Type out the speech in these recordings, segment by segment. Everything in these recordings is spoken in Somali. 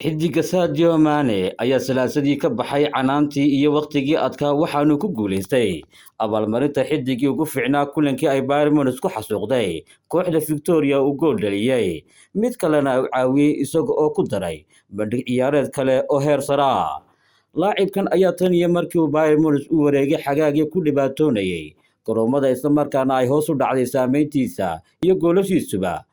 Xiddiga Sadio Mane ayaa salaasadii ka baxay canaantii iyo waqtigii adkaa waxaanu ku guuleystay abaalmarinta xiddigii ugu fiicnaa kulankii ay Bayern Munich ku xasuuqday kooxda Victoria uu gool dhaliyay mid kalena uu caawiyey isaga oo ku daray bandhig ciyaareed kale oo heer sare ah. Laacibkan ayaa tan iyo markii uu Bayern Munich u wareegay xagaagii ku dhibaatoonayay garoomada isla markaana ay hoos u dhacday saameyntiisa iyo goolashiisuba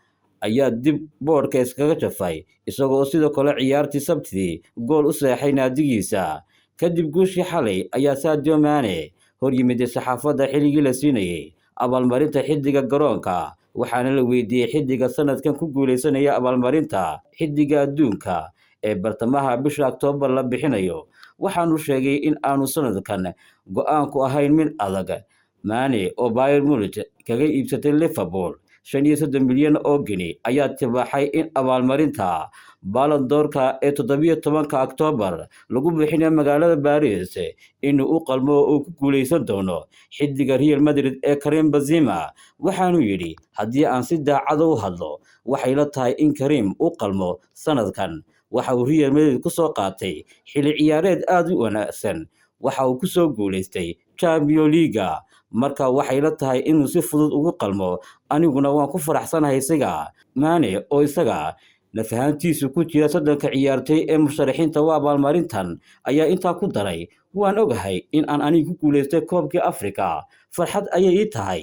ayaa dib boodhka iskaga jafay isagoo sidoo kale ciyaartii Sabtidii gool u seexay naadigiisa. Kadib guushii xalay ayaa Sadio Mane hor yimid saxaafadda xilligii la siinayay abaalmarinta xiddiga garoonka, waxaana la weydiiyey xiddiga sanadkan ku guuleysanaya abaalmarinta xiddiga adduunka ee bartamaha bisha Oktoobar la bixinayo. Waxaanu sheegay in aanu sanadkan go'aanku ahayn mid adag. Mane oo Bayern Munich kaga iibsatay Liverpool 35 milyan oo gini ayaa tibaaxay in abaalmarinta Ballon d'Or-ka ee 17 Oktoobar lagu bixinayo magaalada Paris inuu u qalmo oo uu ku guuleysan doono xiddiga Real Madrid ee Karim Benzema. Waxaanu yidhi, haddii aan si daacad u hadlo, waxay la tahay in Karim u qalmo sanadkan. Waxa uu Real Madrid ku soo qaatay xilli ciyaareed aad u wanaagsan, waxa uu ku soo guuleystay Champions League, marka waxay la tahay inuu si fudud ugu qalmo. Aniguna waan ku faraxsanahay isaga. Mane oo isaga lafahantiisu ku jira 3 ciyaartay ee musharaxiinta u abaalmarintan ayaa intaa ku daray, waan ogahay in aan anigu ku guuleystay koobkii Afrika. Farxad ayay ii tahay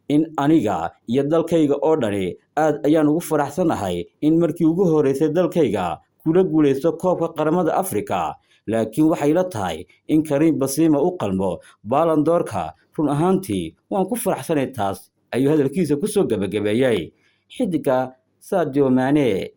in aniga iyo dalkayga oo dhani aad ayaan ugu faraxsanahay in markii ugu horeysay dalkayga kula guuleysto koobka qaramada Afrika. Laakiin waxay la tahay in Karim Benzema u qalmo Ballon d'Or-ka. Run ahaantii waan ku faraxsanay taas, ayuu hadalkiisa ku soo gabagabeeyay xiddiga Sadio Mane.